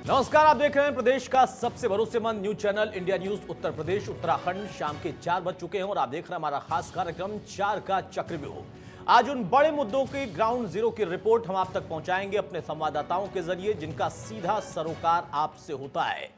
नमस्कार, आप देख रहे हैं प्रदेश का सबसे भरोसेमंद news channel India news Uttar Pradesh Uttarakhand. शाम के 4 बज चुके हैं और आप देख रहे हैं हमारा खास कार्यक्रम 4 का चक्रव्यूह। आज उन बड़े मुद्दों की ग्राउंड जीरो की रिपोर्ट हम आप तक पहुंचाएंगे अपने संवाददाताओं के जरिए, जिनका सीधा सरोकार आपसे होता है।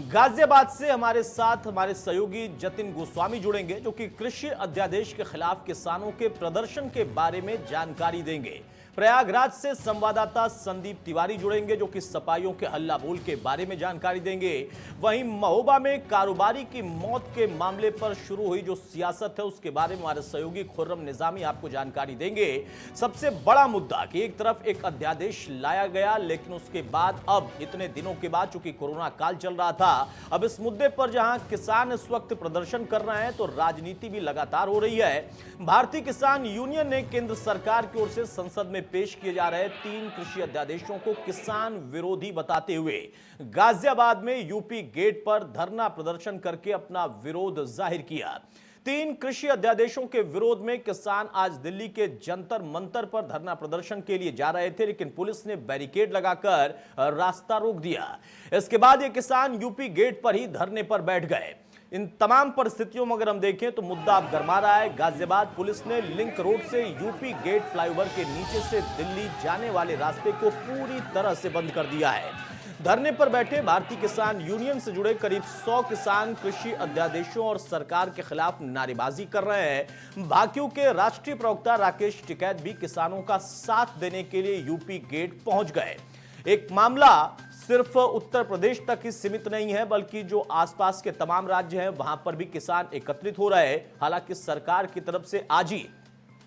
गाजियाबाद से हमारे साथ हमारे सहयोगी जतिन गोस्वामी जुड़ेंगे, जो कि कृषि अध्यादेश के खिलाफ किसानों के प्रदर्शन के बारे में जानकारी देंगे। प्रयागराज से संवाददाता संदीप तिवारी जुड़ेंगे, जो कि सपाइयों के हल्ला बोल के बारे में जानकारी देंगे। वहीं महोबा में कारोबारी की मौत के मामले पर शुरू हुई जो सियासत है, उसके बारे में हमारे सहयोगी खुर्रम निजामी आपको जानकारी देंगे। सबसे बड़ा मुद्दा कि एक तरफ एक अध्यादेश लाया गया, लेकिन उसके बाद अब इतने दिनों के बाद, चूंकि कोरोना काल चल रहा था, अब इस मुद्दे पर जहां किसान इस वक्त प्रदर्शन कर रहे हैं, तो राजनीति भी लगातार हो रही है। भारतीय किसान यूनियन ने केंद्र सरकार की ओर से संसद में पेश किए जा रहे 3 कृषि अध्यादेशों को किसान विरोधी बताते हुए गाजियाबाद में यूपी गेट पर धरना प्रदर्शन करके अपना विरोध जाहिर किया। 3 कृषि अध्यादेशों के विरोध में किसान आज दिल्ली के जंतर मंतर पर धरना प्रदर्शन के लिए जा रहे थे, लेकिन पुलिस ने बैरिकेड लगाकर रास्ता रोक दिया। इसके बाद ये किसान यूपी गेट पर ही धरने पर बैठ गए। इन तमाम परिस्थितियों में अगर हम देखें तो मुद्दा अब गरमा रहा है। गाजियाबाद पुलिस ने लिंक रोड से यूपी गेट फ्लाईओवर के नीचे से दिल्ली जाने वाले रास्ते को पूरी तरह से बंद कर दिया है। धरने पर बैठे भारतीय किसान यूनियन से जुड़े करीब 100 किसान कृषि अध्यादेशों और सरकार के खिलाफ नारेबाजी कर रहे हैं। भाकियू के राष्ट्रीय प्रवक्ता राकेश टिकैत भी किसानों का साथ देने के लिए यूपी गेट पहुंच गए। एक मामला सिर्फ उत्तर प्रदेश तक ही सीमित नहीं है, बल्कि जो आसपास के तमाम राज्य हैं वहां पर भी किसान एकत्रित हो रहे हैं। हालांकि सरकार की तरफ से आज ही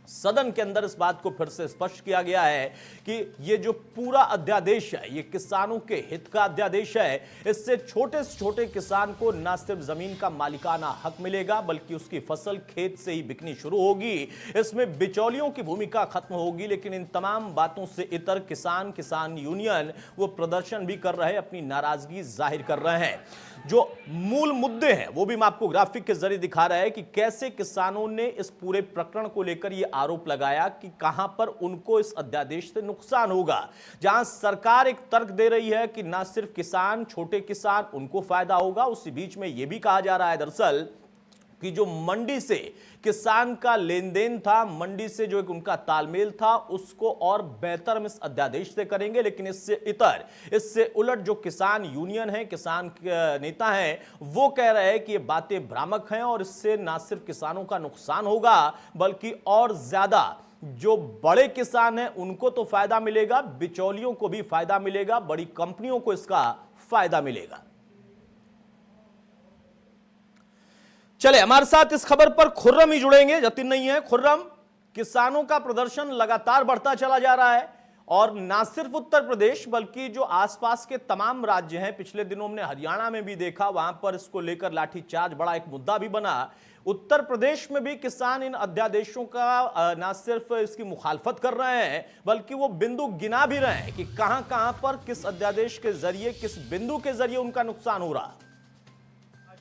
सदन के अंदर इस बात को फिर से स्पष्ट किया गया है कि ये जो पूरा अध्यादेश है, ये किसानों के हित का अध्यादेश है। इससे छोटे से छोटे किसान को न सिर्फ जमीन का मालिकाना हक मिलेगा, बल्कि उसकी फसल खेत से ही बिकनी शुरू होगी। इसमें बिचौलियों की भूमिका खत्म होगी। लेकिन इन तमाम बातों से इतर किसान यूनियन वो प्रदर्शन भी कर रहे हैं, अपनी नाराजगी जाहिर कर रहे हैं। जो मूल मुद्दे हैं वो भी मैं आपको ग्राफिक के जरिए दिखा रहा है कि कैसे किसानों ने इस पूरे प्रकरण को लेकर यह आरोप लगाया कि कहां पर उनको इस अध्यादेश से नुकसान होगा। जहां सरकार एक तर्क दे रही है कि ना सिर्फ किसान, छोटे किसान, उनको फायदा होगा, उसी बीच में यह भी कहा जा रहा है दरअसल कि जो मंडी से किसान का लेन देन था, मंडी से जो एक उनका तालमेल था, उसको और बेहतर हम इस अध्यादेश से करेंगे। लेकिन इससे उलट जो किसान यूनियन है, किसान नेता हैं, वो कह रहे हैं कि ये बातें भ्रामक हैं और इससे ना सिर्फ किसानों का नुकसान होगा, बल्कि और ज्यादा जो बड़े किसान हैं उनको तो फायदा मिलेगा, बिचौलियों को भी फायदा मिलेगा, बड़ी कंपनियों को इसका फायदा मिलेगा। चले हमारे साथ इस खबर पर खुर्रम ही जुड़ेंगे, जतिन नहीं है। खुर्रम, किसानों का प्रदर्शन लगातार बढ़ता चला जा रहा है और ना सिर्फ उत्तर प्रदेश बल्कि जो आसपास के तमाम राज्य हैं, पिछले दिनों हमने हरियाणा में भी देखा, वहां पर इसको लेकर लाठीचार्ज बड़ा एक मुद्दा भी बना। उत्तर प्रदेश में भी किसान इन अध्यादेशों का ना सिर्फ इसकी मुखालफत कर रहे हैं, बल्कि वो बिंदु गिना भी रहे हैं कि कहां कहां पर किस अध्यादेश के जरिए, किस बिंदु के जरिए उनका नुकसान हो रहा है।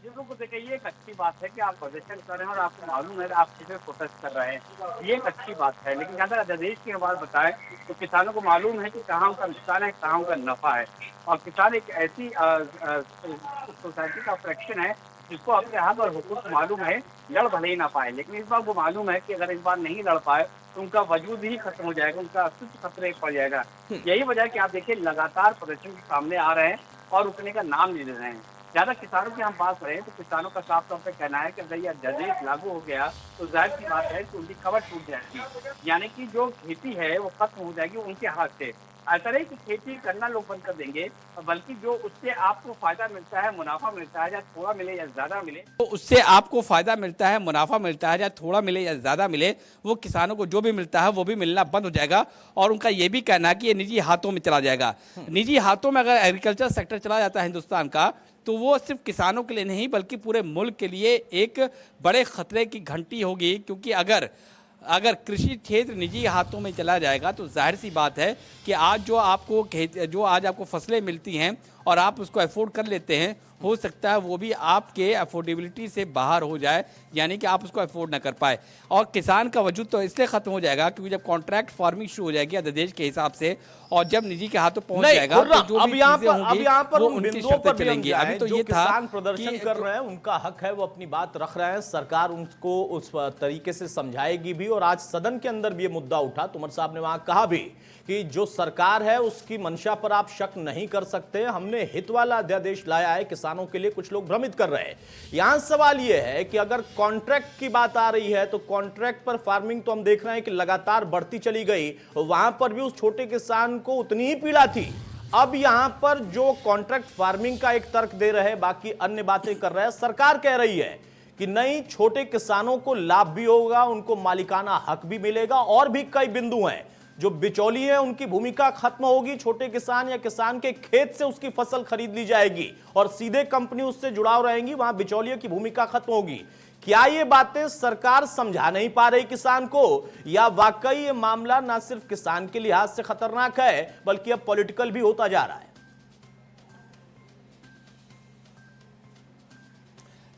को देखिए, ये एक अच्छी बात है कि आप प्रदर्शन कर रहे हैं और आपको मालूम है आप किस पे प्रोटेस्ट कर रहे हैं, ये एक अच्छी बात है। लेकिन अगर अध्यादेश की बात बताएं तो किसानों को मालूम है कि कहाँ उनका नुकसान है, कहाँ उनका नफा है। और किसान एक ऐसी सोसाइटी का फ्रैक्शन है जिसको अपने हक और हुकूक मालूम है, लड़ भले ही ना पाए। लेकिन इस बार वो मालूम है कि अगर इस बार नहीं लड़ पाए तो उनका वजूद ही खत्म हो जाएगा, उनका अस्तित्व खतरे पड़ जाएगा। यही वजह है कि आप देखिए लगातार प्रदर्शन सामने आ रहे हैं और रुकने का नाम नहीं ले रहे हैं। ज्यादा किसानों की हम बात करें तो किसानों का साफ तौर पे कहना है कि अगर यह अध्यादेश लागू हो गया तो जाहिर सी बात है कि उनकी कमर टूट जाएगी, यानी कि जो खेती है वो खत्म हो जाएगी उनके हाथ से। ऐसा नहीं कि खेती करना लोग बंद कर देंगे, बल्कि जो उससे आपको फायदा मिलता है, मुनाफा मिलता है, या थोड़ा मिले या ज्यादा मिले, तो उससे आपको फायदा मिलता है, मुनाफा मिलता है, या थोड़ा मिले या ज्यादा मिले, वो किसानों को जो भी मिलता है वो भी मिलना बंद हो जाएगा। और उनका ये भी कहना है कि ये निजी हाथों में चला जाएगा। निजी हाथों में अगर एग्रीकल्चर सेक्टर चला जाता है हिंदुस्तान का, तो वो सिर्फ किसानों के लिए नहीं बल्कि पूरे मुल्क के लिए एक बड़े खतरे की घंटी होगी। क्योंकि अगर कृषि क्षेत्र निजी हाथों में चला जाएगा तो जाहिर सी बात है कि आज जो आपको फसलें मिलती हैं और आप उसको अफोर्ड कर लेते हैं, हो सकता है वो भी आपके अफोर्डेबिलिटी से बाहर हो जाए, यानी कि आप उसको अफोर्ड ना कर पाए। और किसान का वजूद तो इसलिए खत्म हो जाएगा क्योंकि जब कॉन्ट्रैक्ट फार्मिंग शुरू हो जाएगी अध्यादेश के हिसाब से और जब निजी के हाथों पहुंच जाएगा तो जो भी चीजें होंगी वो उनकी शर्तें चलेंगी। अभी तो ये था किसान प्रदर्शन कर रहे हैं, उनका हक है, वो अपनी बात रख रहे हैं, सरकार उनको उस तरीके से समझाएगी भी। और आज सदन के अंदर भी ये मुद्दा उठा, तोमर साहब ने वहां कहा भी कि जो सरकार है उसकी मंशा पर आप शक नहीं कर सकते, हमने हित वाला अध्यादेश लाया है किसानों के लिए। कुछ लोग भ्रमित कर रहे हैं। यहां सवाल यह है कि अगर कॉन्ट्रैक्ट की बात आ रही है तो कॉन्ट्रैक्ट पर फार्मिंग तो हम देख रहे हैं कि लगातार बढ़ती चली गई, वहां पर भी उस छोटे किसान को उतनी ही पीड़ा थी। अब यहां पर जो कॉन्ट्रैक्ट फार्मिंग का एक तर्क दे रहे हैं, बाकी अन्य बातें कर रहे हैं, सरकार कह रही है कि नहीं, छोटे किसानों को लाभ भी होगा, उनको मालिकाना हक भी मिलेगा। और भी कई बिंदु हैं, जो बिचौली है उनकी भूमिका खत्म होगी, छोटे किसान या किसान के खेत से उसकी फसल खरीद ली जाएगी और सीधे कंपनी उससे जुड़ाव रहेंगी, वहां बिचौलियों की भूमिका खत्म होगी। क्या ये बातें सरकार समझा नहीं पा रही किसान को, या वाकई ये मामला ना सिर्फ किसान के लिहाज से खतरनाक है बल्कि अब पॉलिटिकल भी होता जा रहा है?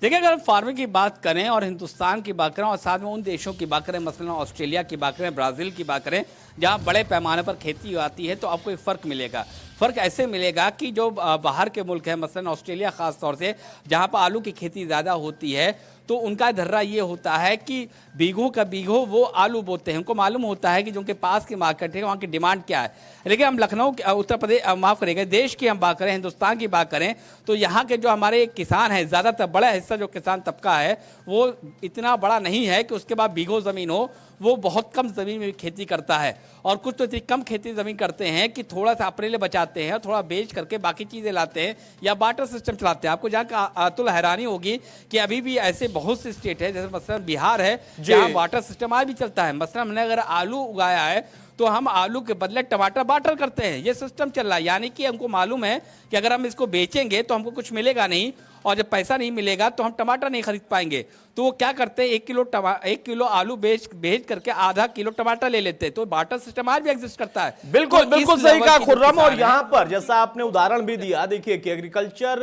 देखिए, अगर हम फार्मिंग की बात करें और हिंदुस्तान की बात करें और साथ में उन देशों की बात करें, मसलन ऑस्ट्रेलिया की बात करें, ब्राज़ील की बात करें, जहां बड़े पैमाने पर खेती आती है, तो आपको एक फ़र्क मिलेगा। फ़र्क ऐसे मिलेगा कि जो बाहर के मुल्क हैं, मसलन ऑस्ट्रेलिया ख़ास तौर से, जहां पर आलू की खेती ज़्यादा होती है, तो उनका धर्रा ये होता है कि बीघों का बीघों वो आलू बोते हैं। उनको मालूम होता है कि जो उनके पास की मार्केट है वहाँ की डिमांड क्या है। लेकिन हम लखनऊ, उत्तर प्रदेश, माफ़ करेंगे, देश की हम बात करें, हिंदुस्तान की बात करें, तो यहाँ के जो हमारे किसान हैं, ज़्यादातर बड़ा हिस्सा जो किसान तबका है वो इतना बड़ा नहीं है कि उसके बाद बीघों ज़मीन हो, वो बहुत कम ज़मीन में खेती करता है। और कुछ तो इतनी कम खेती ज़मीन करते हैं कि थोड़ा सा अपने लिए बचाते हैं, थोड़ा बेच करके बाकी चीज़ें लाते हैं या बार्टर सिस्टम चलाते हैं। आपको जहाँ अतुल हैरानी होगी कि अभी भी ऐसे बहुत से स्टेट है, जैसे मसलन बिहार है, जहाँ बार्टर सिस्टम आज भी चलता है। मसलन हमने अगर आलू उगाया है तो हम आलू के बदले टमाटर बार्टर करते हैं, ये सिस्टम चल रहा है। यानी कि हमको मालूम है कि अगर हम इसको बेचेंगे तो हमको कुछ मिलेगा नहीं, और जब पैसा नहीं मिलेगा तो हम टमाटर नहीं खरीद पाएंगे। तो वो क्या करते हैं, 1 किलो आलू बेच करके आधा किलो टमाटर ले लेते हैं। तो बार्टर सिस्टम आज भी एग्जिस्ट करता है। बिल्कुल तो बिल्कुल सही कहा खुर्रम। और यहां पर जैसा आपने उदाहरण भी दिया, देखिए कि एग्रीकल्चर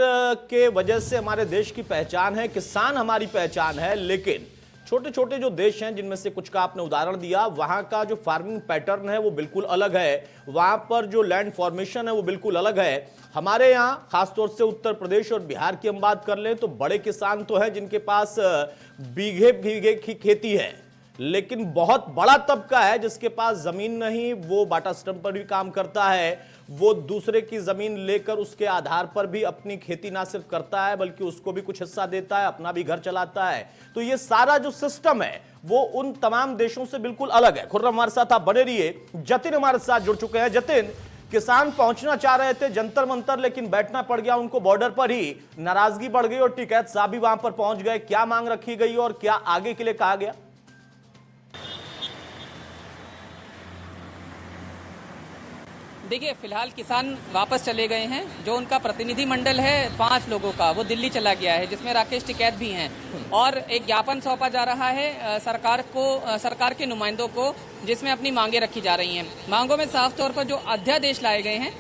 के वजह से हमारे देश की पहचान है, किसान हमारी पहचान है, लेकिन छोटे छोटे जो देश हैं जिनमें से कुछ का आपने उदाहरण दिया, वहां का जो फार्मिंग पैटर्न है वो बिल्कुल अलग है, वहां पर जो लैंड फॉर्मेशन है वो बिल्कुल अलग है। हमारे यहाँ खासतौर से उत्तर प्रदेश और बिहार की हम बात कर लें तो बड़े किसान तो हैं जिनके पास बीघे बीघे की खेती है, लेकिन बहुत बड़ा तबका है जिसके पास जमीन नहीं, वो बाटा सिस्टम पर भी काम करता है, वो दूसरे की जमीन लेकर उसके आधार पर भी अपनी खेती ना सिर्फ करता है बल्कि उसको भी कुछ हिस्सा देता है, अपना भी घर चलाता है। तो ये सारा जो सिस्टम है वो उन तमाम देशों से बिल्कुल अलग है। खुर्रम हमारे साथ आप बने रहिए। जतिन हमारे साथ जुड़ चुके हैं। जतिन, किसान पहुंचना चाह रहे थे जंतर मंतर, लेकिन बैठना पड़ गया उनको बॉर्डर पर ही, नाराजगी बढ़ गई और टिकैत साहब भी वहां पर पहुंच गए। क्या मांग रखी गई और क्या आगे के लिए कहा गया? देखिए, फिलहाल किसान वापस चले गए हैं। जो उनका प्रतिनिधि मंडल है 5 लोगों का, वो दिल्ली चला गया है, जिसमें राकेश टिकैत भी हैं। और एक ज्ञापन सौंपा जा रहा है सरकार के नुमाइंदों को, जिसमें अपनी मांगे रखी जा रही हैं। मांगों में साफ तौर पर जो अध्यादेश लाए गए हैं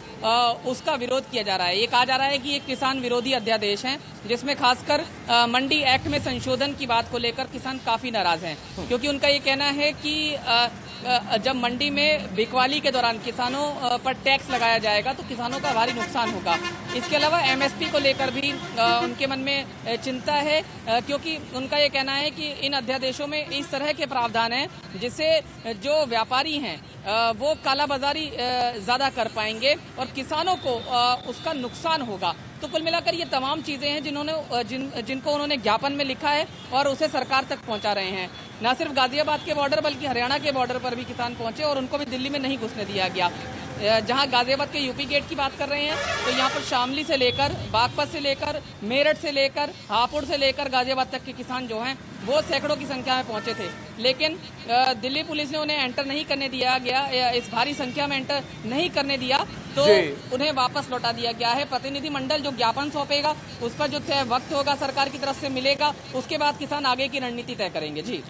उसका विरोध किया जा रहा है। ये कहा जा रहा है कि ये किसान विरोधी अध्यादेश हैं, जिसमें खासकर मंडी एक्ट में संशोधन की बात को लेकर किसान काफी नाराज हैं, क्योंकि उनका ये कहना है कि जब मंडी में बिकवाली के दौरान किसानों पर टैक्स लगाया जाएगा तो किसानों का भारी नुकसान होगा। इसके अलावा एमएसपी को लेकर भी उनके मन में चिंता है, क्योंकि उनका ये कहना है कि इन अध्यादेशों में इस तरह के प्रावधान हैं जिससे जो व्यापारी हैं वो कालाबाजारी ज़्यादा कर पाएंगे और किसानों को उसका नुकसान होगा। तो कुल मिलाकर ये तमाम चीज़ें हैं जिनको उन्होंने ज्ञापन में लिखा है और उसे सरकार तक पहुंचा रहे हैं। न सिर्फ गाजियाबाद के बॉर्डर बल्कि हरियाणा के बॉर्डर पर भी किसान पहुंचे और उनको भी दिल्ली में नहीं घुसने दिया गया। जहां गाजियाबाद के यूपी गेट की बात कर रहे हैं तो यहाँ पर शामली से लेकर बागपत से लेकर मेरठ से लेकर हापुड़ से लेकर गाजियाबाद तक के किसान जो हैं वो सैकड़ों की संख्या में पहुंचे थे, लेकिन दिल्ली पुलिस ने उन्हें एंटर नहीं करने दिया गया, इस भारी संख्या में एंटर नहीं करने दिया तो उन्हें वापस लौटा दिया गया है। प्रतिनिधि मंडल जो ज्ञापन सौंपेगा उसका जो वक्त होगा सरकार की तरफ से मिलेगा, उसके बाद किसान आगे की रणनीति तय करेंगे। जी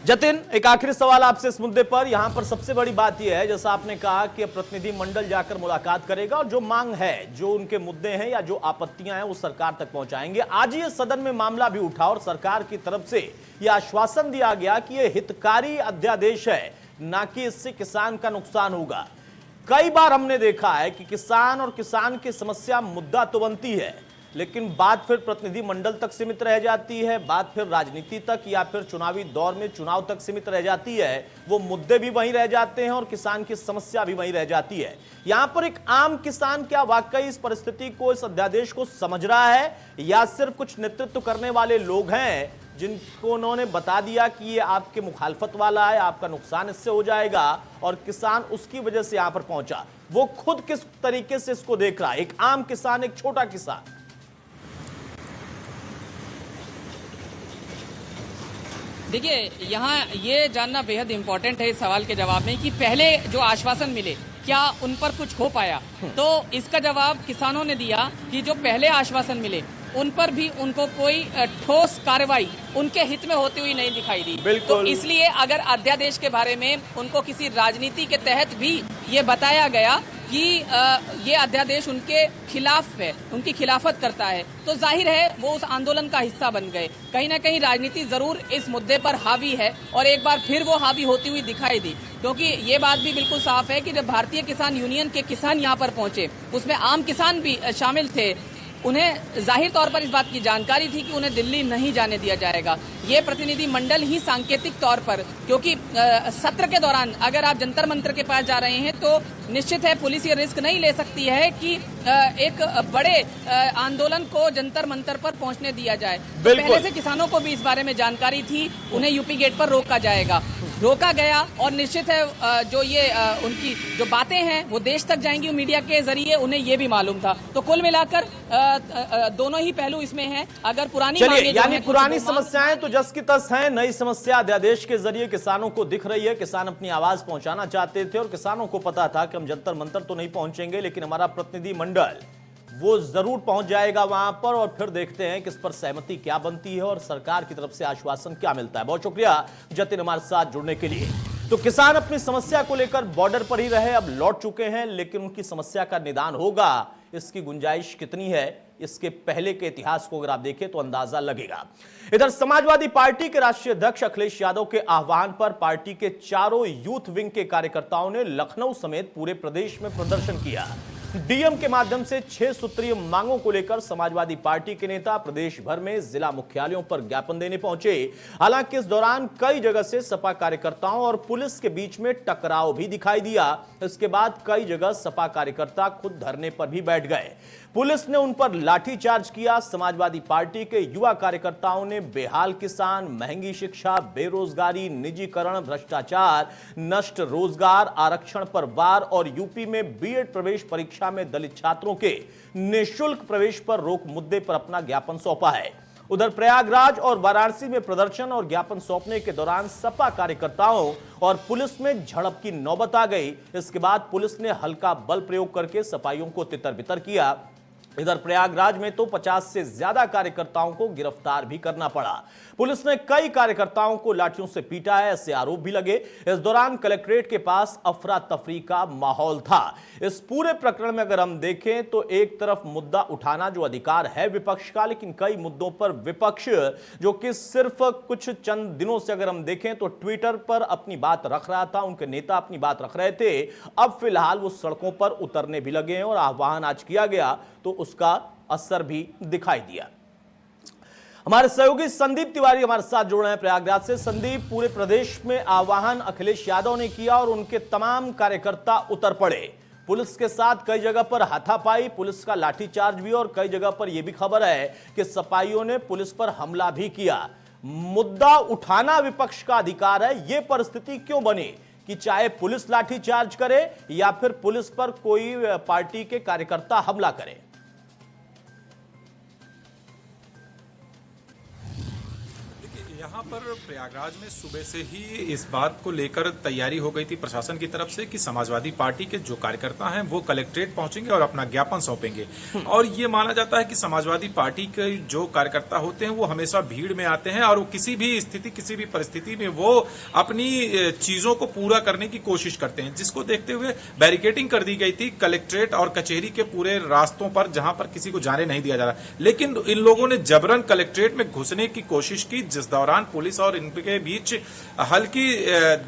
जतिन, एक आखिरी सवाल आपसे इस मुद्दे पर। यहां पर सबसे बड़ी बात यह है, जैसा आपने कहा कि प्रतिनिधि मंडल जाकर मुलाकात करेगा और जो मांग है, जो उनके मुद्दे हैं या जो आपत्तियां हैं वो सरकार तक पहुंचाएंगे। आज ये सदन में मामला भी उठा और सरकार की तरफ से यह आश्वासन दिया गया कि यह हितकारी अध्यादेश है, ना कि इससे किसान का नुकसान होगा। कई बार हमने देखा है कि किसान और किसान की समस्या मुद्दा तो बनती है, लेकिन बात फिर प्रतिनिधि मंडल तक सीमित रह जाती है, बात फिर राजनीति तक या फिर चुनावी दौर में चुनाव तक सीमित रह जाती है। वो मुद्दे भी वहीं रह जाते हैं और किसान की समस्या भी वहीं रह जाती है। यहां पर एक आम किसान क्या वाकई इस परिस्थिति को, इस अध्यादेश को समझ रहा है, या सिर्फ कुछ नेतृत्व करने वाले लोग हैं जिनको उन्होंने बता दिया कि ये आपके मुखालफत वाला है, आपका नुकसान इससे हो जाएगा, और किसान उसकी वजह से यहां पर पहुंचा। वो खुद किस तरीके से इसको देख रहा है, एक आम किसान, एक छोटा किसान? देखिए, यहाँ ये जानना बेहद इम्पोर्टेंट है इस सवाल के जवाब में कि पहले जो आश्वासन मिले क्या उन पर कुछ हो पाया। तो इसका जवाब किसानों ने दिया कि जो पहले आश्वासन मिले उन पर भी उनको कोई ठोस कार्रवाई उनके हित में होती हुई नहीं दिखाई दी। तो इसलिए अगर अध्यादेश के बारे में उनको किसी राजनीति के तहत भी ये बताया गया कि ये अध्यादेश उनके खिलाफ है, उनकी खिलाफत करता है, तो जाहिर है वो उस आंदोलन का हिस्सा बन गए। कहीं ना कहीं राजनीति जरूर इस मुद्दे पर हावी है और एक बार फिर वो हावी होती हुई दिखाई दी, क्योंकि ये बात भी बिल्कुल साफ है कि जब भारतीय किसान यूनियन के किसान यहाँ पर पहुंचे, उसमें आम किसान भी शामिल थे। उन्हें जाहिर तौर पर इस बात की जानकारी थी कि उन्हें दिल्ली नहीं जाने दिया जाएगा। ये प्रतिनिधि मंडल ही सांकेतिक तौर पर, क्योंकि सत्र के दौरान अगर आप जंतर मंतर के पास जा रहे हैं तो निश्चित है पुलिस ये रिस्क नहीं ले सकती है कि एक बड़े आंदोलन को जंतर मंतर पर पहुंचने दिया जाए। तो पहले से किसानों को भी इस बारे में जानकारी थी, उन्हें यूपी गेट पर रोका गया और निश्चित है जो ये उनकी जो बातें हैं वो देश तक जाएंगी मीडिया के जरिए, उन्हें ये भी मालूम था। तो कुल मिलाकर दोनों ही पहलू इसमें हैं। अगर पुरानी यानी पुरानी समस्याएं तो जस की तस हैं, नई समस्या अध्यादेश के जरिए किसानों को दिख रही है। किसान अपनी आवाज पहुंचाना चाहते थे और किसानों को पता था कि हम जंतर मंतर तो नहीं पहुंचेंगे, लेकिन हमारा प्रतिनिधि मंडल वो जरूर पहुंच जाएगा वहां पर, और फिर देखते हैं कि इस पर सहमति क्या बनती है और सरकार की तरफ से आश्वासन क्या मिलता है। बहुत शुक्रिया जतिन हमारे साथ जुड़ने के लिए। तो किसान अपनी समस्या को लेकर बॉर्डर पर ही रहे, अब लौट चुके हैं, लेकिन उनकी समस्या का निदान होगा, इसकी गुंजाइश कितनी है, इसके पहले के इतिहास को अगर आप देखें तो अंदाजा लगेगा। इधर समाजवादी पार्टी के राष्ट्रीय अध्यक्ष अखिलेश यादव के आह्वान पर पार्टी के चारों यूथ विंग के कार्यकर्ताओं ने लखनऊ समेत पूरे प्रदेश में प्रदर्शन किया। डीएम के माध्यम से 6 सूत्रीय मांगों को लेकर समाजवादी पार्टी के नेता प्रदेश भर में जिला मुख्यालयों पर ज्ञापन देने पहुंचे। हालांकि इस दौरान कई जगह से सपा कार्यकर्ताओं और पुलिस के बीच में टकराव भी दिखाई दिया। इसके बाद कई जगह सपा कार्यकर्ता खुद धरने पर भी बैठ गए। पुलिस ने उन पर लाठीचार्ज किया। समाजवादी पार्टी के युवा कार्यकर्ताओं ने बेहाल किसान, महंगी शिक्षा, बेरोजगारी, निजीकरण, भ्रष्टाचार, नष्ट रोजगार, आरक्षण पर वार और यूपी में बीएड प्रवेश परीक्षा में दलित छात्रों के निःशुल्क प्रवेश पर रोक मुद्दे पर अपना ज्ञापन सौंपा है। उधर प्रयागराज और वाराणसी में प्रदर्शन और ज्ञापन सौंपने के दौरान सपा कार्यकर्ताओं और पुलिस में झड़प की नौबत आ गई। इसके बाद पुलिस ने हल्का बल प्रयोग करके सपाइयों को तितर-बितर किया। इधर प्रयागराज में तो 50 से ज्यादा कार्यकर्ताओं को गिरफ्तार भी करना पड़ा। पुलिस ने कई कार्यकर्ताओं को लाठियों से पीटा है, ऐसे आरोप भी लगे। इस दौरान कलेक्ट्रेट के पास अफरा तफरी का माहौल था। इस पूरे प्रकरण में अगर हम देखें तो एक तरफ मुद्दा उठाना जो अधिकार है विपक्ष का, लेकिन कई मुद्दों पर विपक्ष जो कि सिर्फ कुछ चंद दिनों से अगर हम देखें तो ट्विटर पर अपनी बात रख रहा था, उनके नेता अपनी बात रख रहे थे, अब फिलहाल वो सड़कों पर उतरने भी लगे हैं और आह्वान आज किया गया तो उसका असर भी दिखाई दिया। हमारे सहयोगी संदीप तिवारी हमारे साथ जुड़ रहे हैं प्रयागराज से। संदीप, पूरे प्रदेश में आह्वान अखिलेश यादव ने किया और उनके तमाम कार्यकर्ता उतर पड़े। पुलिस के साथ कई जगह पर हाथापाई, पुलिस का लाठीचार्ज भी, और कई जगह पर यह भी खबर है कि सपाइयों ने पुलिस पर हमला भी किया। मुद्दा उठाना विपक्ष का अधिकार है, यह परिस्थिति क्यों बनी कि चाहे पुलिस लाठीचार्ज करे या फिर पुलिस पर कोई पार्टी के कार्यकर्ता हमला करे? यहाँ पर प्रयागराज में सुबह से ही इस बात को लेकर तैयारी हो गई थी प्रशासन की तरफ से कि समाजवादी पार्टी के जो कार्यकर्ता हैं वो कलेक्ट्रेट पहुंचेंगे और अपना ज्ञापन सौंपेंगे। और ये माना जाता है कि समाजवादी पार्टी के जो कार्यकर्ता होते हैं वो हमेशा भीड़ में आते हैं और वो किसी भी स्थिति किसी भी परिस्थिति में वो अपनी चीजों को पूरा करने की कोशिश करते हैं, जिसको देखते हुए बैरिकेडिंग कर दी गई थी कलेक्ट्रेट और कचहरी के पूरे रास्तों पर जहां पर किसी को जाने नहीं दिया जा रहा। लेकिन इन लोगों ने जबरन कलेक्ट्रेट में घुसने की कोशिश की, जिस दौरान पुलिस और इनके बीच हल्की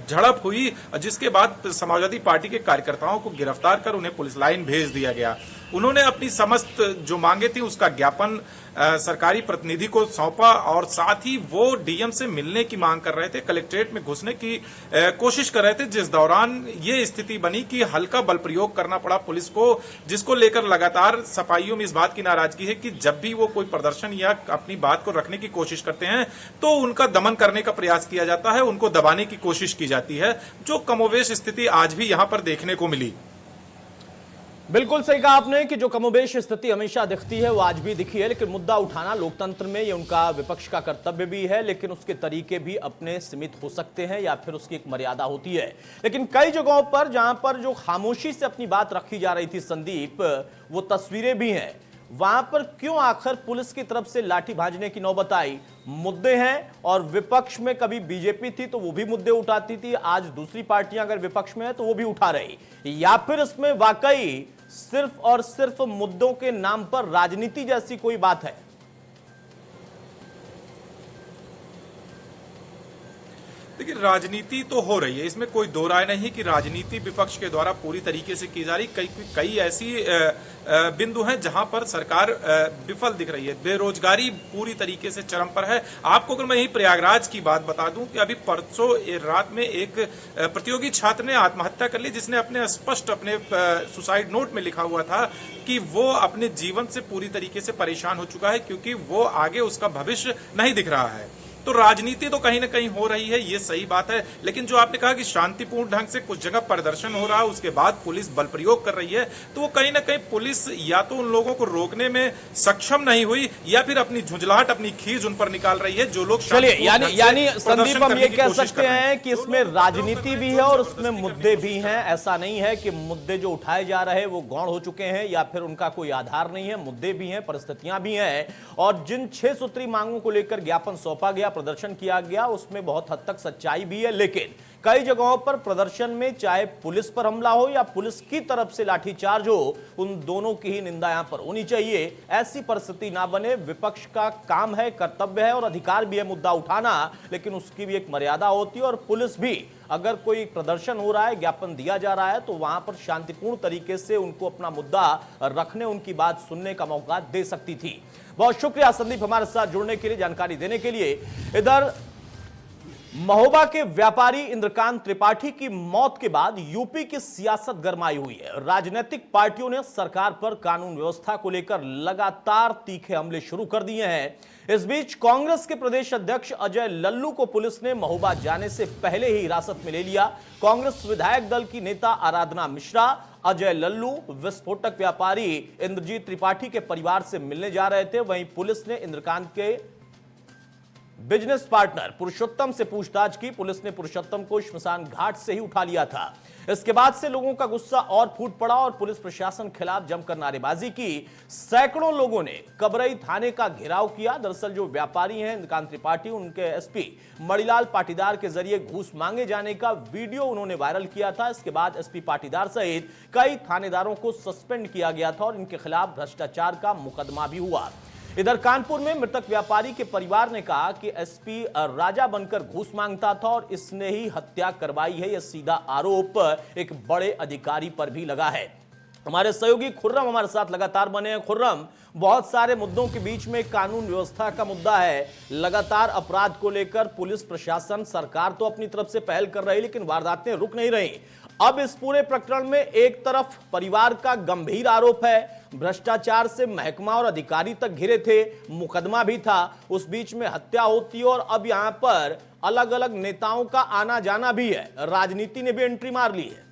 झड़प हुई, जिसके बाद समाजवादी पार्टी के कार्यकर्ताओं को गिरफ्तार कर उन्हें पुलिस लाइन भेज दिया गया। उन्होंने अपनी समस्त जो मांगे थी उसका ज्ञापन सरकारी प्रतिनिधि को सौंपा और साथ ही वो डीएम से मिलने की मांग कर रहे थे, कलेक्ट्रेट में घुसने की कोशिश कर रहे थे, जिस दौरान ये स्थिति बनी कि हल्का बल प्रयोग करना पड़ा पुलिस को, जिसको लेकर लगातार सफाइयों में इस बात की नाराजगी है कि जब भी वो कोई प्रदर्शन या अपनी बात को रखने की कोशिश करते हैं तो उनका दमन करने का प्रयास किया जाता है, उनको दबाने की कोशिश की जाती है, जो कमोवेश स्थिति आज भी यहां पर देखने को मिली। बिल्कुल सही कहा आपने कि जो कमोबेश स्थिति हमेशा दिखती है वो आज भी दिखी है, लेकिन मुद्दा उठाना लोकतंत्र में ये उनका विपक्ष का कर्तव्य भी है, लेकिन उसके तरीके भी अपने सीमित हो सकते हैं या फिर उसकी एक मर्यादा होती है। लेकिन कई जगहों पर जहां पर जो खामोशी से अपनी बात रखी जा रही थी संदीप, वो तस्वीरें भी हैं, वहां पर क्यों आखिर पुलिस की तरफ से लाठी भांजने की नौबत आई? मुद्दे हैं और विपक्ष में कभी बीजेपी थी तो वो भी मुद्दे उठाती थी, आज दूसरी पार्टियां अगर विपक्ष में है तो वो भी उठा रही, या फिर इसमें वाकई सिर्फ और सिर्फ मुद्दों के नाम पर राजनीति जैसी कोई बात है? देखिए, राजनीति तो हो रही है, इसमें कोई दो राय नहीं कि राजनीति विपक्ष के द्वारा पूरी तरीके से की जा रही। कई ऐसी बिंदु हैं जहां पर सरकार विफल दिख रही है। बेरोजगारी पूरी तरीके से चरम पर है। आपको अगर मैं यही प्रयागराज की बात बता दूं कि अभी परसों रात में एक प्रतियोगी छात्र ने आत्महत्या कर ली, जिसने अपने स्पष्ट अपने सुसाइड नोट में लिखा हुआ था कि वो अपने जीवन से पूरी तरीके से परेशान हो चुका है क्योंकि वो आगे उसका भविष्य नहीं दिख रहा है। तो राजनीति तो कहीं ना कहीं हो रही है, ये सही बात है, लेकिन जो आपने कहा कि शांतिपूर्ण ढंग से कुछ जगह प्रदर्शन हो रहा है, उसके बाद पुलिस बल प्रयोग कर रही है, तो वो कहीं ना कहीं पुलिस या तो उन लोगों को रोकने में सक्षम नहीं हुई या फिर अपनी झुंझलाहट, अपनी खीज उन पर निकाल रही है जो लोग। चलिए, यानी संदीप हम ये कह सकते हैं कि इसमें राजनीति भी है और उसमें मुद्दे भी हैं। ऐसा नहीं है कि मुद्दे जो उठाए जा रहे हैं वो गौण हो चुके हैं या फिर उनका कोई आधार नहीं है। मुद्दे भी हैं, परिस्थितियां भी हैं, और जिन 6 सूत्री मांगों को लेकर ज्ञापन सौंपा गया, प्रदर्शन किया गया, उसमें बहुत हद तक सच्चाई भी है। लेकिन कई जगहों पर प्रदर्शन में चाहे पुलिस पर हमला हो या पुलिस की तरफ से लाठीचार्ज हो, उन दोनों की ही निंदा यहां पर होनी चाहिए। ऐसी परिस्थिति ना बने। विपक्ष का काम है, कर्तव्य है और अधिकार भी है मुद्दा उठाना, लेकिन उसकी भी एक मर्यादा होती है। और पुलिस भी अगर कोई प्रदर्शन हो रहा है, ज्ञापन दिया जा रहा है, तो वहां पर शांतिपूर्ण तरीके से उनको अपना मुद्दा रखने, उनकी बात सुनने का मौका दे सकती थी। बहुत शुक्रिया संदीप हमारे साथ जुड़ने के लिए, जानकारी देने के लिए। इधर महोबा के व्यापारी इंद्रकांत त्रिपाठी की मौत के बाद यूपी की सियासत गरमाई हुई है। राजनीतिक पार्टियों ने सरकार पर कानून व्यवस्था को लेकर लगातार तीखे हमले शुरू कर दिए हैं। इस बीच कांग्रेस के प्रदेश अध्यक्ष अजय लल्लू को पुलिस ने महोबा जाने से पहले ही हिरासत में ले लिया। कांग्रेस विधायक दल की नेता आराधना मिश्रा, अजय लल्लू, विस्फोटक व्यापारी इंद्रजीत त्रिपाठी के परिवार से मिलने जा रहे थे। वहीं पुलिस ने इंद्रकांत के बिजनेस पार्टनर पुरुषोत्तम से पूछताछ की। पुलिस ने पुरुषोत्तम को श्मशान घाट से ही उठा लिया था। इसके बाद से लोगों का गुस्सा और फूट पड़ा और पुलिस प्रशासन खिलाफ जमकर नारेबाजी की। सैकड़ों लोगों ने कबरई थाने का घेराव किया। दरअसल जो व्यापारी हैं इंद्रकांत त्रिपाठी, उनके एसपी मणिलाल पाटीदार के जरिए घूस मांगे जाने का वीडियो उन्होंने वायरल किया था। इसके बाद एसपी पाटीदार सहित कई थानेदारों को सस्पेंड किया गया था और इनके खिलाफ भ्रष्टाचार का मुकदमा भी हुआ। इधर कानपुर में मृतक व्यापारी के परिवार ने कहा कि एसपी राजा बनकर घूस मांगता था और इसने ही हत्या करवाई है। यह सीधा आरोप एक बड़े अधिकारी पर भी लगा है। हमारे सहयोगी खुर्रम हमारे साथ लगातार बने हैं। खुर्रम, बहुत सारे मुद्दों के बीच में कानून व्यवस्था का मुद्दा है। लगातार अपराध को लेकर पुलिस प्रशासन, सरकार तो अपनी तरफ से पहल कर रही, लेकिन वारदातें रुक नहीं रही। अब इस पूरे प्रकरण में एक तरफ परिवार का गंभीर आरोप है, भ्रष्टाचार से महकमा और अधिकारी तक घिरे थे, मुकदमा भी था, उस बीच में हत्या होती है और अब यहां पर अलग अलग नेताओं का आना जाना भी है। राजनीति ने भी एंट्री मार ली है।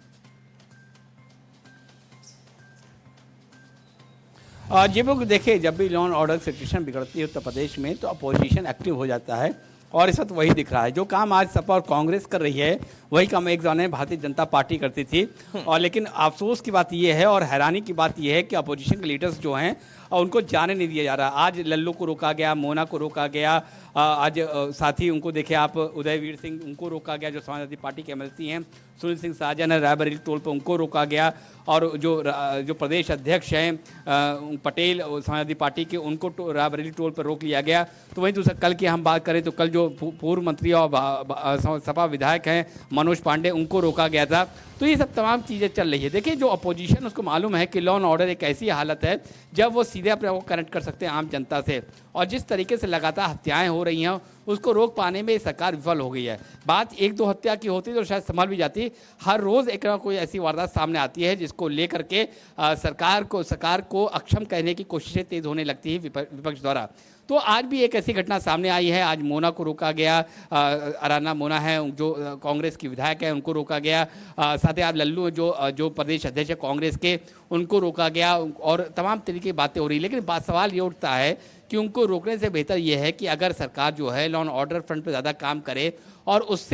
ये लोग देखिए, जब भी लॉ एंड ऑर्डर सिचुएशन बिगड़ती है उत्तर प्रदेश में तो अपोजिशन एक्टिव हो जाता है और इस वक्त वही दिख रहा है। जो काम आज सपा और कांग्रेस कर रही है वही काम एक जमाने में भारतीय जनता पार्टी करती थी। और लेकिन अफसोस की बात यह है और हैरानी की बात यह है कि अपोजिशन के लीडर्स जो हैं उनको जाने नहीं दिया जा रहा। आज लल्लू को रोका गया, मोना को रोका गया, आज साथी उनको देखे आप, उदयवीर सिंह उनको रोका गया जो समाजवादी पार्टी के एमएलसी हैं, सुनील सिंह साजन है रायबरेली टोल पर उनको रोका गया, और जो प्रदेश अध्यक्ष हैं पटेल समाजवादी पार्टी के उनको रायबरेली टोल पर रोक लिया गया। तो वहीं दूसरा कल की हम बात करें तो कल जो पूर्व मंत्री और सपा विधायक हैं मनोज पांडे उनको रोका गया था। तो ये सब तमाम चीज़ें चल रही है। देखिए जो अपोजिशन उसको मालूम है कि लॉ एंड ऑर्डर एक ऐसी हालत है जब वो सीधे अपने आप को कनेक्ट कर सकते हैं आम जनता से, और जिस तरीके से लगातार हत्याएं हो रही हैं उसको रोक पाने में सरकार विफल हो गई है। बात एक दो हत्या की होती तो शायद संभल भी जाती, हर रोज़ एक ना कोई ऐसी वारदात सामने आती है जिसको लेकर के सरकार को अक्षम कहने की कोशिशें तेज होने लगती है विपक्ष द्वारा। तो आज भी एक ऐसी घटना सामने आई है। आज मोना को रोका गया, अराना मोना है जो कांग्रेस की विधायक है उनको रोका गया, साथ ही आप लल्लू जो प्रदेश अध्यक्ष है कांग्रेस के उनको रोका गया, और तमाम तरीके की बातें हो रही। लेकिन सवाल ये उठता है कि उनको रोकने से बेहतर ये है कि अगर सरकार जो है लॉ एंड ऑर्डर फ्रंट पर ज़्यादा काम करे और उस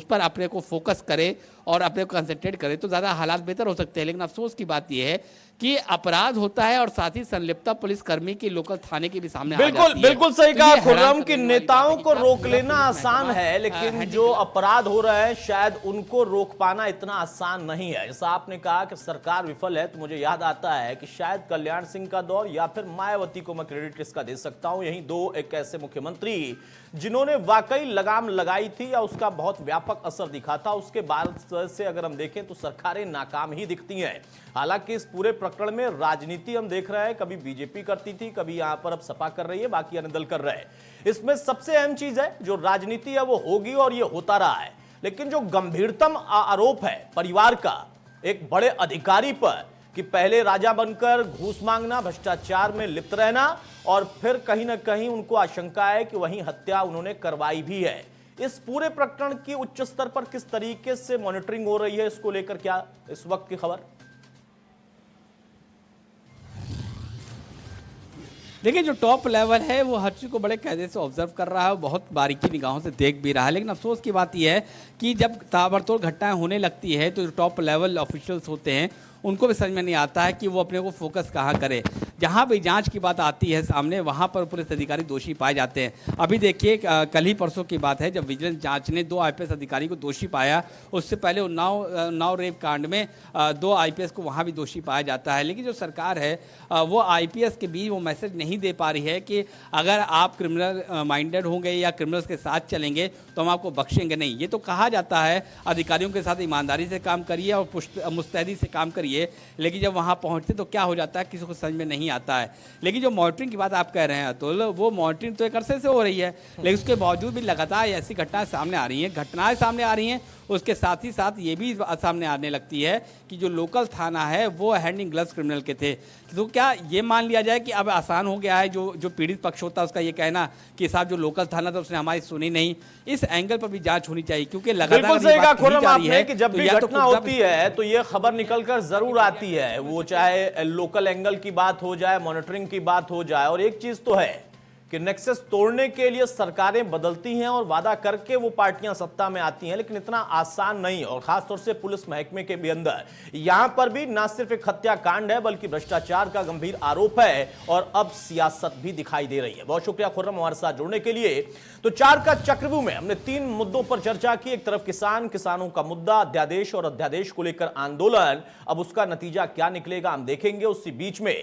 पर अपने को फोकस करे और अपने को कंसंट्रेट करे तो ज़्यादा हालात बेहतर हो सकते हैं। लेकिन अफसोस की बात यह है कि अपराध होता है और साथ ही संलिप्तता पुलिसकर्मी की लोकल थाने की भी सामने आ जाती है। बिल्कुल सही तो कहा ये खुर्रम हैरान कि करने वाली नेताओं बात है को कि रोक क्या लेना पुलिस आसान महकमा, है, लेकिन हैंडल जो कर- अपराध हो रहा है शायद उनको रोक पाना इतना आसान नहीं है। जैसा आपने कहा कि सरकार विफल है तो मुझे याद आता है कि शायद कल्याण सिंह का दौर या फिर मायावती को मैं क्रेडिट इसका दे सकता हूं। यही दो एक ऐसे मुख्यमंत्री जिन्होंने वाकई लगाम लगाई थी या उसका बहुत व्यापक असर दिखा था। उसके बाद से अगर हम देखें तो सरकारें नाकाम ही दिखती हैं। हालांकि इस पूरे प्रकरण में राजनीति हम देख रहे हैं, कभी बीजेपी करती थी, कभी यहां पर अब सपा कर रही है, बाकी अन्य दल कर रहे हैं। इसमें सबसे अहम चीज है जो राजनीति है वो होगी और ये होता रहा है। लेकिन जो गंभीरतम आरोप है परिवार का एक बड़े अधिकारी पर कि पहले राजा बनकर घूस मांगना, भ्रष्टाचार में लिप्त रहना, और फिर कहीं ना कहीं उनको आशंका है कि वहीं हत्या उन्होंने करवाई भी है। इस पूरे प्रकरण की उच्च स्तर पर किस तरीके से मॉनिटरिंग हो रही है, इसको लेकर क्या इस वक्त की खबर? देखिए जो टॉप लेवल है वो हर चीज़ को बड़े कायदे से ऑब्जर्व कर रहा है, बहुत बारीकी निगाहों से देख भी रहा है। लेकिन अफसोस की बात यह है कि जब ताबड़तोड़ घटनाएं होने लगती है तो जो टॉप लेवल ऑफिशियल्स होते हैं उनको भी समझ में नहीं आता है कि वो अपने को फोकस कहाँ करें। जहाँ भी जांच की बात आती है सामने वहाँ पर पुलिस अधिकारी दोषी पाए जाते हैं। अभी देखिए कल ही परसों की बात है जब विजिलेंस जांच ने 2 आईपीएस अधिकारी को दोषी पाया। उससे पहले उन्नाव रेप कांड में 2 आईपीएस को वहाँ भी दोषी पाया जाता है। लेकिन जो सरकार है वो आईपीएस के बीच वो मैसेज नहीं दे पा रही है कि अगर आप क्रिमिनल माइंडेड होंगे या क्रिमिनल्स के साथ चलेंगे तो हम आपको बख्शेंगे नहीं। ये तो कहा जाता है अधिकारियों के साथ ईमानदारी से काम करिए और मुस्तैदी से काम करिए, लेकिन जब वहाँ पहुँचते तो क्या हो जाता है किसी को समझ में नहीं आता है। लेकिन जो मॉनिटरिंग की बात आप कह रहे हैं अतुल, वो मॉनिटरिंग तो एक अरसे से हो रही है, लेकिन उसके बावजूद भी लगातार ऐसी घटनाएं सामने आ रही हैं। उसके साथ ही साथ ये भी सामने आने लगती है कि जो लोकल थाना है वो हैंड इन ग्लव्स क्रिमिनल के थे। तो क्या ये मान लिया जाए कि अब आसान हो गया है जो पीड़ित पक्ष होता है उसका ये कहना कि साहब जो लोकल थाना था उसने हमारी सुनी नहीं? इस एंगल पर भी जांच होनी चाहिए क्योंकि लगातार सही कहा खुर्रम आपने कि जब तो भी या तो घटना होती है तो ये खबर निकलकर जरूर आती है, वो चाहे लोकल एंगल की बात हो जाए, मॉनिटरिंग की बात हो जाए। और एक चीज तो है कि नेक्सस तोड़ने के लिए सरकारें बदलती हैं और वादा करके वो पार्टियां सत्ता में आती हैं, लेकिन इतना आसान नहीं। और खासतौर से पुलिस महकमे के भी अंदर यहां पर भी ना सिर्फ एक हत्याकांड है बल्कि भ्रष्टाचार का गंभीर आरोप है और अब सियासत भी दिखाई दे रही है। बहुत शुक्रिया खुर्रम हमारे साथ जुड़ने के लिए। तो 4 का चक्रव्यूह में हमने 3 मुद्दों पर चर्चा की। एक तरफ किसानों का मुद्दा, अध्यादेश और अध्यादेश को लेकर आंदोलन, अब उसका नतीजा क्या निकलेगा हम देखेंगे। उसी बीच में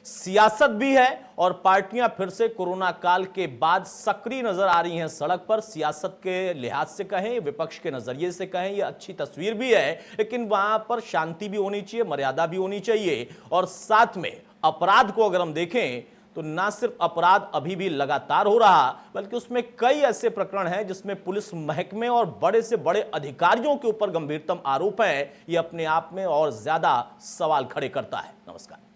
सियासत भी है और पार्टियां फिर से कोरोना काल के बाद सक्रिय नजर आ रही हैं सड़क पर। सियासत के लिहाज से कहें, विपक्ष के नजरिए से कहें, यह अच्छी तस्वीर भी है, लेकिन वहां पर शांति भी होनी चाहिए, मर्यादा भी होनी चाहिए। और साथ में अपराध को अगर हम देखें तो ना सिर्फ अपराध अभी भी लगातार हो रहा बल्कि उसमें कई ऐसे प्रकरण हैं जिसमें पुलिस महकमे और बड़े से बड़े अधिकारियों के ऊपर गंभीरतम आरोप है। यह अपने आप में और ज्यादा सवाल खड़े करता है। नमस्कार।